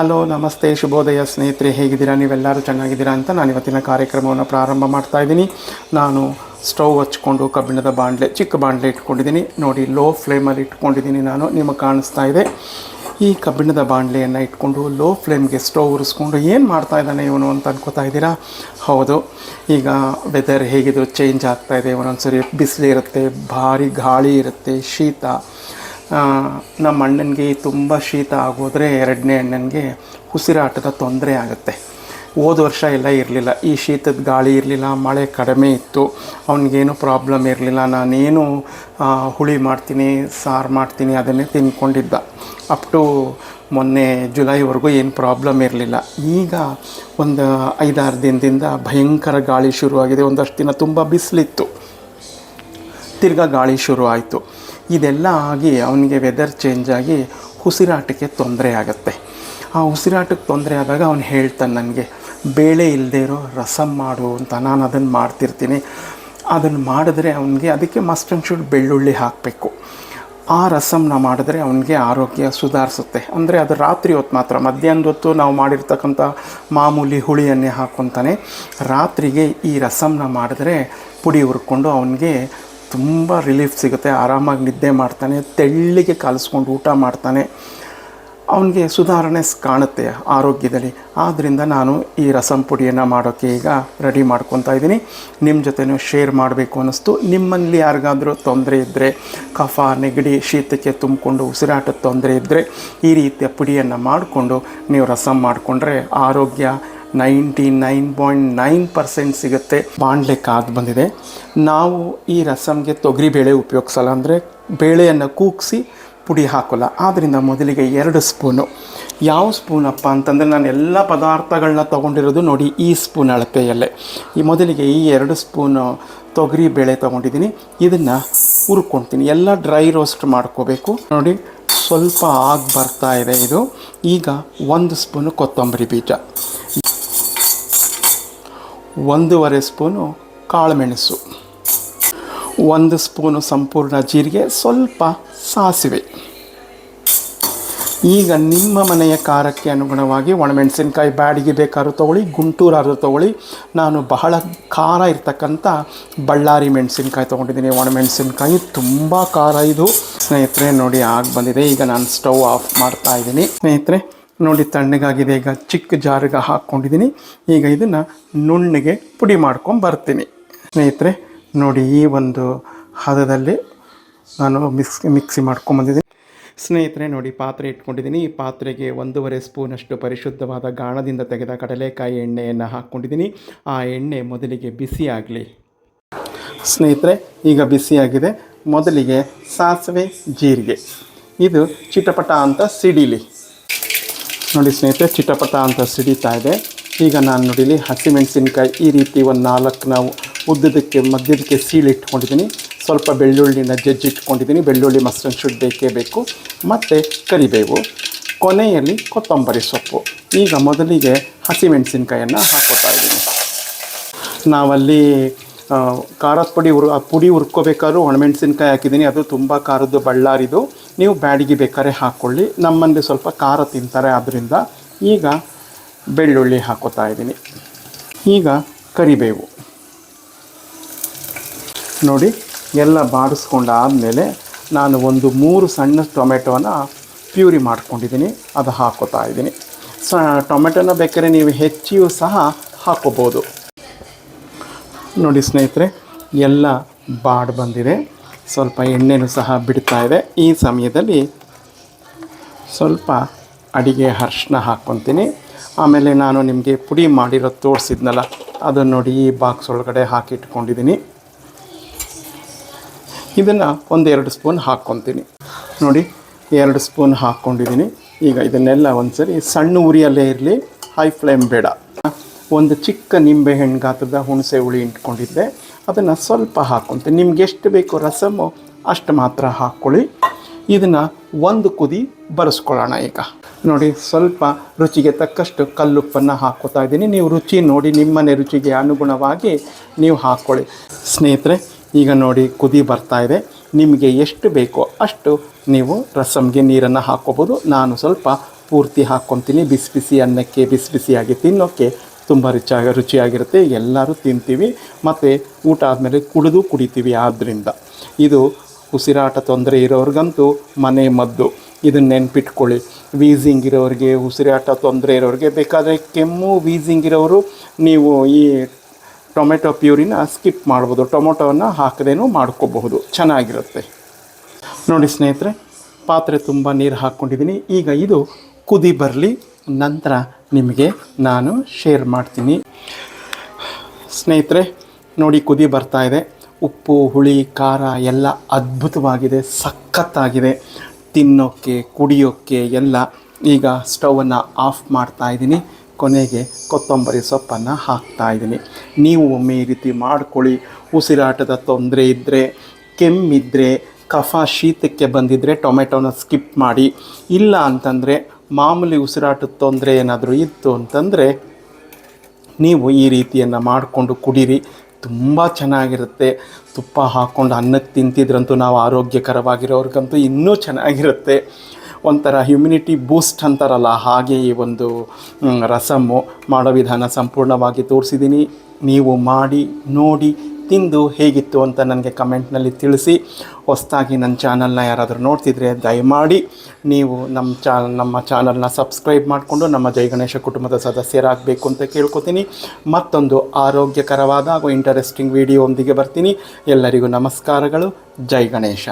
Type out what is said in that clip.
Hello, ನಮಸ್ತೆ, ಶುಭೋದಯ ಸ್ನೇಹಿತರೆ. ಹೇಗಿದ್ದೀರಾ? ನೀವೆಲ್ಲರೂ ಚೆನ್ನಾಗಿದ್ದೀರಾ ಅಂತ ನಾನು ಇವತ್ತಿನ ಕಾರ್ಯಕ್ರಮವನ್ನು ಪ್ರಾರಂಭ ಮಾಡ್ತಾಯಿದ್ದೀನಿ. ನಾನು ಸ್ಟವ್ ಹಚ್ಕೊಂಡು ಕಬ್ಬಿಣದ ಬಾಣಲೆ, ಚಿಕ್ಕ ಬಾಣಲೆ ಇಟ್ಕೊಂಡಿದ್ದೀನಿ ನೋಡಿ. ಲೋ ಫ್ಲೇಮಲ್ಲಿ ಇಟ್ಕೊಂಡಿದ್ದೀನಿ ನಾನು, ನಿಮಗೆ ಕಾಣಿಸ್ತಾ ಇದೆ. ಈ ಕಬ್ಬಿಣದ ಬಾಣಲೆಯನ್ನು ಇಟ್ಕೊಂಡು ಲೋ ಫ್ಲೇಮ್ಗೆ ಸ್ಟವ್ ಉರಿಸ್ಕೊಂಡು ಏನು ಮಾಡ್ತಾ ಇದ್ದಾನೆ ಇವನು ಅಂತ ಅನ್ಕೋತಾ ಇದ್ದೀರಾ? ಹೌದು, ಈಗ ವೆದರ್ ಹೇಗಿದ್ರು ಚೇಂಜ್ ಆಗ್ತಾಯಿದೆ. ಒಂದೊಂದ್ಸರಿ ಬಿಸಿಲಿರುತ್ತೆ, ಭಾರಿ ಗಾಳಿ ಇರುತ್ತೆ, ಶೀತ. ನಮ್ಮ ಅಣ್ಣನಿಗೆ ತುಂಬ ಶೀತ ಆಗೋದ್ರೆ ಎರಡನೇ ಅಣ್ಣನಿಗೆ ಉಸಿರಾಟದ ತೊಂದರೆ ಆಗುತ್ತೆ. ಹೋದ ವರ್ಷ ಎಲ್ಲ ಇರಲಿಲ್ಲ, ಈ ಶೀತದ ಗಾಳಿ ಇರಲಿಲ್ಲ, ಮಳೆ ಕಡಿಮೆ ಇತ್ತು, ಅವನಿಗೇನು ಪ್ರಾಬ್ಲಮ್ ಇರಲಿಲ್ಲ. ನಾನೇನು ಹುಳಿ ಮಾಡ್ತೀನಿ, ಸಾರು ಮಾಡ್ತೀನಿ ಅದನ್ನೇ ತಿಂದ್ಕೊಂಡಿದ್ದ. ಅಪ್ ಟು ಮೊನ್ನೆ ಜುಲೈವರೆಗೂ ಏನು ಪ್ರಾಬ್ಲಮ್ ಇರಲಿಲ್ಲ. ಈಗ ಒಂದು 5-6 ದಿನದಿಂದ ಭಯಂಕರ ಗಾಳಿ ಶುರುವಾಗಿದೆ. ಒಂದಷ್ಟು ದಿನ ತುಂಬ ಬಿಸಿಲಿತ್ತು, ತಿರ್ಗಾ ಗಾಳಿ ಶುರು ಆಯಿತು. ಇದೆಲ್ಲ ಆಗಿ ಅವನಿಗೆ ವೆದರ್ ಚೇಂಜ್ ಆಗಿ ಉಸಿರಾಟಕ್ಕೆ ತೊಂದರೆ ಆಗುತ್ತೆ. ಆ ಉಸಿರಾಟಕ್ಕೆ ತೊಂದರೆ ಆದಾಗ ಅವನು ಹೇಳ್ತಾನೆ ನನಗೆ, ಬೇಳೆ ಇಲ್ಲದೆ ಇರೋ ರಸಮ್ ಮಾಡು ಅಂತ. ನಾನು ಅದನ್ನು ಮಾಡ್ತಿರ್ತೀನಿ. ಅದನ್ನು ಮಾಡಿದ್ರೆ ಅವನಿಗೆ, ಅದಕ್ಕೆ ಮಸ್ಟ್ ಆ್ಯಂಡ್ ಶುಡ್ ಬೆಳ್ಳುಳ್ಳಿ ಹಾಕಬೇಕು. ಆ ರಸಮ್ನ ಮಾಡಿದ್ರೆ ಅವನಿಗೆ ಆರೋಗ್ಯ ಸುಧಾರಿಸುತ್ತೆ. ಅಂದರೆ ಅದು ರಾತ್ರಿ ಹೊತ್ತು ಮಾತ್ರ, ಮಧ್ಯಾಹ್ನದ ಹೊತ್ತು ನಾವು ಮಾಡಿರ್ತಕ್ಕಂಥ ಮಾಮೂಲಿ ಹುಳಿಯನ್ನೇ ಹಾಕ್ಕೊತಾನೆ. ರಾತ್ರಿಗೆ ಈ ರಸಮ್ನ ಮಾಡಿದ್ರೆ ಪುಡಿ ಹುರ್ಕೊಂಡು ಅವನಿಗೆ ತುಂಬ ರಿಲೀಫ್ ಸಿಗುತ್ತೆ. ಆರಾಮಾಗಿ ನಿದ್ದೆ ಮಾಡ್ತಾನೆ, ತೆಳ್ಳಿಗೆ ಕಲಿಸ್ಕೊಂಡು ಊಟ ಮಾಡ್ತಾನೆ. ಅವನಿಗೆ ಸುಧಾರಣೆ ಕಾಣುತ್ತೆ ಆರೋಗ್ಯದಲ್ಲಿ. ಆದ್ದರಿಂದ ನಾನು ಈ ರಸಮ್ ಪುಡಿಯನ್ನು ಮಾಡೋಕ್ಕೆ ಈಗ ರೆಡಿ ಮಾಡ್ಕೊತಾ ಇದ್ದೀನಿ. ನಿಮ್ಮ ಜೊತೆನೂ ಶೇರ್ ಮಾಡಬೇಕು ಅನ್ನಿಸ್ತು. ನಿಮ್ಮಲ್ಲಿ ಯಾರಿಗಾದರೂ ತೊಂದರೆ ಇದ್ದರೆ, ಕಫ, ನೆಗಡಿ, ಶೀತಕ್ಕೆ ತುಂಬಿಕೊಂಡು ಉಸಿರಾಟದ ತೊಂದರೆ ಇದ್ದರೆ ಈ ರೀತಿಯ ಪುಡಿಯನ್ನು ಮಾಡಿಕೊಂಡು ನೀವು ರಸಮ್ ಮಾಡಿಕೊಂಡ್ರೆ ಆರೋಗ್ಯ 99.9% ಸಿಗುತ್ತೆ. ಬಾಣಲೆ ಕಾದು ಬಂದಿದೆ. ನಾವು ಈ ರಸಮ್ಗೆ ತೊಗರಿಬೇಳೆ ಉಪಯೋಗಿಸಲ್ಲ, ಅಂದರೆ ಬೇಳೆಯನ್ನು ಕೂಗಿಸಿ ಪುಡಿ ಹಾಕೋಲ್ಲ. ಆದ್ದರಿಂದ ಮೊದಲಿಗೆ 2 ಸ್ಪೂನು, ಯಾವ ಸ್ಪೂನಪ್ಪ ಅಂತಂದರೆ ನಾನು ಎಲ್ಲ ಪದಾರ್ಥಗಳನ್ನ ತೊಗೊಂಡಿರೋದು ನೋಡಿ ಈ ಸ್ಪೂನ್ ಅಳತೆಯಲ್ಲೇ. ಈ ಮೊದಲಿಗೆ ಈ 2 ಸ್ಪೂನು ತೊಗರಿಬೇಳೆ ತೊಗೊಂಡಿದ್ದೀನಿ. ಇದನ್ನು ಹುರ್ಕೊಳ್ತೀನಿ. ಎಲ್ಲ ಡ್ರೈ ರೋಸ್ಟ್ ಮಾಡ್ಕೋಬೇಕು ನೋಡಿ. ಸ್ವಲ್ಪ ಆಗಿ ಬರ್ತಾ ಇದೆ ಇದು. ಈಗ 1 ಸ್ಪೂನು ಕೊತ್ತಂಬರಿ ಬೀಜ, 1.5 ಸ್ಪೂನು ಕಾಳುಮೆಣಸು, 1 ಸ್ಪೂನು ಸಂಪೂರ್ಣ ಜೀರಿಗೆ, ಸ್ವಲ್ಪ ಸಾಸಿವೆ. ಈಗ ನಿಮ್ಮ ಮನೆಯ ಖಾರಕ್ಕೆ ಅನುಗುಣವಾಗಿ ಒಣಮೆಣಸಿನ್ಕಾಯಿ ಬ್ಯಾಡಿಗೆ ಬೇಕಾದ್ರೂ ತೊಗೊಳ್ಳಿ, ಗುಂಟೂರಾದ್ರೂ ತೊಗೊಳ್ಳಿ. ನಾನು ಬಹಳ ಖಾರ ಇರ್ತಕ್ಕಂಥ ಬಳ್ಳಾರಿ ಮೆಣಸಿನ್ಕಾಯಿ ತೊಗೊಂಡಿದ್ದೀನಿ. ಒಣಮೆಣಸಿನ್ಕಾಯಿ ತುಂಬ ಖಾರ ಇದು ಸ್ನೇಹಿತರೆ. ನೋಡಿ ಆಗಿ ಬಂದಿದೆ. ಈಗ ನಾನು ಸ್ಟವ್ ಆಫ್ ಮಾಡ್ತಾ ಇದ್ದೀನಿ ಸ್ನೇಹಿತರೆ. ನೋಡಿ ತಣ್ಣಗಾಗಿದೆ. ಈಗ ಚಿಕ್ಕ ಜಾರಿಗೆ ಹಾಕ್ಕೊಂಡಿದ್ದೀನಿ. ಈಗ ಇದನ್ನು ನುಣ್ಣಗೆ ಪುಡಿ ಮಾಡ್ಕೊಂಡು ಬರ್ತೀನಿ ಸ್ನೇಹಿತರೆ. ನೋಡಿ ಈ ಒಂದು ಹದದಲ್ಲಿ ನಾನು ಮಿಕ್ಸಿ ಮಾಡ್ಕೊಂಬಂದಿದ್ದೀನಿ ಸ್ನೇಹಿತರೆ. ನೋಡಿ ಪಾತ್ರೆ ಇಟ್ಕೊಂಡಿದ್ದೀನಿ. ಈ ಪಾತ್ರೆಗೆ 1.5 ಸ್ಪೂನಷ್ಟು ಪರಿಶುದ್ಧವಾದ ಗಾಣದಿಂದ ತೆಗೆದ ಕಡಲೆಕಾಯಿ ಎಣ್ಣೆಯನ್ನು ಹಾಕ್ಕೊಂಡಿದ್ದೀನಿ. ಆ ಎಣ್ಣೆ ಮೊದಲಿಗೆ ಬಿಸಿ ಆಗಲಿ ಸ್ನೇಹಿತರೆ. ಈಗ ಬಿಸಿಯಾಗಿದೆ. ಮೊದಲಿಗೆ ಸಾಸಿವೆ, ಜೀರಿಗೆ ಇದು ಚಿಟಪಟ ಅಂತ ಸಿಡಿಲಿ ನೋಡಿ ಸ್ನೇಹಿತರೆ. ಚಿಟಪಟ ಅಂತ ಸಿಡಿತಾ ಇದೆ. ಈಗ ನಾನು ನೋಡಿಲಿ ಹಸಿಮೆಣಸಿನ್ಕಾಯಿ ಈ ರೀತಿ ಒಂದು 4 ನಾವು ಉದ್ದದಕ್ಕೆ ಮಧ್ಯದಕ್ಕೆ ಸೀಳಿಟ್ಕೊಂಡಿದ್ದೀನಿ. ಸ್ವಲ್ಪ ಬೆಳ್ಳುಳ್ಳಿನ ಜಜ್ಜಿಟ್ಕೊಂಡಿದ್ದೀನಿ. ಬೆಳ್ಳುಳ್ಳಿ ಮಸ್ಟ್ ಆ್ಯಂಡ್ ಶುಡ್ ಬೇಕೇ ಬೇಕು. ಮತ್ತು ಕರಿಬೇವು, ಕೊನೆಯಲ್ಲಿ ಕೊತ್ತಂಬರಿ ಸೊಪ್ಪು. ಈಗ ಮೊದಲಿಗೆ ಹಸಿಮೆಣಸಿನ್ಕಾಯನ್ನು ಹಾಕೋತಾ ಇದ್ದೀನಿ. ನಾವಲ್ಲಿ ಖಾರದ ಪುಡಿ ಹುರ್ಕೋಬೇಕಾದ್ರೂ ಒಣಮೆಣಸಿನ್ಕಾಯಿ ಹಾಕಿದ್ದೀನಿ. ಅದು ತುಂಬ ಖಾರದ್ದು ಬಳ್ಳಾರಿದು. ನೀವು ಬ್ಯಾಡಿಗೆ ಬೇಕಾದ್ರೆ ಹಾಕ್ಕೊಳ್ಳಿ. ನಮ್ಮಲ್ಲಿ ಸ್ವಲ್ಪ ಖಾರ ತಿಂತಾರೆ, ಆದ್ದರಿಂದ ಈಗ ಬೆಳ್ಳುಳ್ಳಿ ಹಾಕೋತಾ ಇದ್ದೀನಿ. ಈಗ ಕರಿಬೇವು ನೋಡಿ. ಎಲ್ಲ ಬಾಡಿಸ್ಕೊಂಡಾದಮೇಲೆ ನಾನು ಒಂದು 3 ಸಣ್ಣ ಟೊಮೆಟೊನ ಪ್ಯೂರಿ ಮಾಡ್ಕೊಂಡಿದ್ದೀನಿ, ಅದು ಹಾಕೋತಾ ಇದ್ದೀನಿ. ಟೊಮೆಟೊನ ಬೇಕಾದ್ರೆ ನೀವು ಹೆಚ್ಚಿಯೂ ಸಹ ಹಾಕೋಬೋದು ನೋಡಿ ಸ್ನೇಹಿತರೆ. ಎಲ್ಲ ಬಾಡಿ ಬಂದಿದೆ. ಸ್ವಲ್ಪ ಎಣ್ಣೆನೂ ಸಹ ಬಿಡ್ತಾ ಇದೆ. ಈ ಸಮಯದಲ್ಲಿ ಸ್ವಲ್ಪ ಅಡಿಗೆ ಅರಿಶಿನ ಹಾಕ್ಕೊತೀನಿ. ಆಮೇಲೆ ನಾನು ನಿಮಗೆ ಪುಡಿ ಮಾಡಿರೋದು ತೋರಿಸಿದ್ನಲ್ಲ, ಅದನ್ನು ನೋಡಿ ಈ ಬಾಕ್ಸ್ ಒಳಗಡೆ ಹಾಕಿಟ್ಕೊಂಡಿದ್ದೀನಿ. ಇದನ್ನು 1-2 ಸ್ಪೂನ್ ಹಾಕ್ಕೊತೀನಿ ನೋಡಿ. 2 ಸ್ಪೂನ್ ಹಾಕ್ಕೊಂಡಿದ್ದೀನಿ. ಈಗ ಇದನ್ನೆಲ್ಲ ಒಂದ್ಸರಿ ಸಣ್ಣ ಉರಿಯಲ್ಲೇ ಇರಲಿ, ಹೈ ಫ್ಲೇಮ್ ಬೇಡ. ಒಂದು ಚಿಕ್ಕ ನಿಂಬೆಹಣ್ಣು ಗಾತ್ರದ ಹುಣಸೆ ಹುಳಿ ಇಟ್ಕೊಂಡಿದ್ದೆ, ಅದನ್ನು ಸ್ವಲ್ಪ ಹಾಕ್ಕೊತೀನಿ. ನಿಮ್ಗೆ ಎಷ್ಟು ಬೇಕು ರಸಮು ಅಷ್ಟು ಮಾತ್ರ ಹಾಕ್ಕೊಳ್ಳಿ. ಇದನ್ನು 1 ಕುದಿ ಬರೆಸ್ಕೊಳ್ಳೋಣ. ಈಗ ನೋಡಿ ಸ್ವಲ್ಪ ರುಚಿಗೆ ತಕ್ಕಷ್ಟು ಕಲ್ಲುಪ್ಪನ್ನು ಹಾಕ್ಕೋತಾ ಇದ್ದೀನಿ. ನೀವು ರುಚಿ ನೋಡಿ, ನಿಮ್ಮನೆ ರುಚಿಗೆ ಅನುಗುಣವಾಗಿ ನೀವು ಹಾಕ್ಕೊಳ್ಳಿ ಸ್ನೇಹಿತರೆ. ಈಗ ನೋಡಿ ಕುದಿ ಬರ್ತಾ ಇದೆ. ನಿಮಗೆ ಎಷ್ಟು ಬೇಕೋ ಅಷ್ಟು ನೀವು ರಸಮ್ಗೆ ನೀರನ್ನು ಹಾಕ್ಕೋಬೋದು. ನಾನು ಸ್ವಲ್ಪ ಪೂರ್ತಿ ಹಾಕ್ಕೊತೀನಿ. ಬಿಸಿ ಬಿಸಿ ಅನ್ನಕ್ಕೆ ಬಿಸಿ ಬಿಸಿಯಾಗಿ ತಿನ್ನೋಕ್ಕೆ ತುಂಬ ರುಚಿಯಾಗಿರುತ್ತೆ. ಎಲ್ಲರೂ ತಿಂತೀವಿ ಮತ್ತು ಊಟ ಆದಮೇಲೆ ಕುಡಿತೀವಿ. ಆದ್ದರಿಂದ ಇದು ಉಸಿರಾಟ ತೊಂದರೆ ಇರೋರಿಗಂತೂ ಮನೆ ಮದ್ದು. ಇದನ್ನು ನೆನ್ಪಿಟ್ಕೊಳ್ಳಿ. ವೀಸಿಂಗ್ ಇರೋರಿಗೆ, ಉಸಿರಾಟ ತೊಂದರೆ ಇರೋರಿಗೆ, ಬೇಕಾದರೆ ಕೆಮ್ಮು ವೀಸಿಂಗ್ ಇರೋರು ನೀವು ಈ ಟೊಮೆಟೊ ಪ್ಯೂರಿನ ಸ್ಕಿಪ್ ಮಾಡ್ಬೋದು. ಟೊಮೊಟೊವನ್ನು ಹಾಕದೇನೂ ಮಾಡ್ಕೋಬಹುದು, ಚೆನ್ನಾಗಿರುತ್ತೆ. ನೋಡಿ ಸ್ನೇಹಿತರೆ, ಪಾತ್ರೆ ತುಂಬ ನೀರು ಹಾಕ್ಕೊಂಡಿದ್ದೀನಿ. ಈಗ ಇದು ಕುದಿ ಬರಲಿ, ನಂತರ ನಿಮಗೆ ನಾನು ಶೇರ್ ಮಾಡ್ತೀನಿ. ಸ್ನೇಹಿತರೆ ನೋಡಿ, ಕುದಿ ಬರ್ತಾಯಿದೆ. ಉಪ್ಪು, ಹುಳಿ, ಖಾರ ಎಲ್ಲ ಅದ್ಭುತವಾಗಿದೆ, ಸಖತ್ತಾಗಿದೆ. ತಿನ್ನೋಕ್ಕೆ, ಕುಡಿಯೋಕ್ಕೆ ಎಲ್ಲ. ಈಗ ಸ್ಟವನ್ನು ಆಫ್ ಮಾಡ್ತಾಯಿದ್ದೀನಿ. ಕೊನೆಗೆ ಕೊತ್ತಂಬರಿ ಸೊಪ್ಪನ್ನು ಹಾಕ್ತಾಯಿದ್ದೀನಿ. ನೀವು ಒಮ್ಮೆ ಈ ರೀತಿ ಮಾಡ್ಕೊಳ್ಳಿ. ಉಸಿರಾಟದ ತೊಂದರೆ ಇದ್ದರೆ, ಕೆಮ್ಮಿದ್ದರೆ, ಕಫ ಶೀತಕ್ಕೆ ಬಂದಿದ್ದರೆ ಟೊಮೆಟೊನ ಸ್ಕಿಪ್ ಮಾಡಿ. ಇಲ್ಲ ಅಂತಂದರೆ ಮಾಮೂಲಿ ಉಸಿರಾಟದ ತೊಂದರೆ ಏನಾದರೂ ಇತ್ತು ಅಂತಂದರೆ ನೀವು ಈ ರೀತಿಯನ್ನು ಮಾಡಿಕೊಂಡು ಕುಡೀರಿ. ತುಂಬ ಚೆನ್ನಾಗಿರುತ್ತೆ. ತುಪ್ಪ ಹಾಕ್ಕೊಂಡು ಅನ್ನಕ್ಕೆ ತಿಂತಿದ್ರಂತೂ ನಾವು ಆರೋಗ್ಯಕರವಾಗಿರೋರ್ಗಂತೂ ಇನ್ನೂ ಚೆನ್ನಾಗಿರುತ್ತೆ. ಒಂಥರ ಹ್ಯುಮಿನಿಟಿ ಬೂಸ್ಟ್ ಅಂತಾರಲ್ಲ, ಹಾಗೆ ಈ ಒಂದು ರಸಮ್ಮು ಮಾಡೋ ವಿಧಾನ ಸಂಪೂರ್ಣವಾಗಿ ತೋರಿಸಿದ್ದೀನಿ. ನೀವು ಮಾಡಿ ನೋಡಿ, ತಿಂದು ಹೇಗಿತ್ತು ಅಂತ ನನಗೆ ಕಮೆಂಟ್ನಲ್ಲಿ ತಿಳಿಸಿ. ಹೊಸದಾಗಿ ನನ್ನ ಚಾನಲ್ನ ಯಾರಾದರೂ ನೋಡ್ತಿದ್ರೆ ದಯಮಾಡಿ ನೀವು ನಮ್ಮ ಚಾನಲ್ನ ಸಬ್ಸ್ಕ್ರೈಬ್ ಮಾಡಿಕೊಂಡು ನಮ್ಮ ಜೈ ಗಣೇಶ ಕುಟುಂಬದ ಸದಸ್ಯರಾಗಬೇಕು ಅಂತ ಕೇಳ್ಕೊತೀನಿ. ಮತ್ತೊಂದು ಆರೋಗ್ಯಕರವಾದ ಹಾಗೂ ಇಂಟರೆಸ್ಟಿಂಗ್ ವಿಡಿಯೋ ಒಂದಿಗೆ ಬರ್ತೀನಿ. ಎಲ್ಲರಿಗೂ ನಮಸ್ಕಾರಗಳು. ಜೈ ಗಣೇಶ.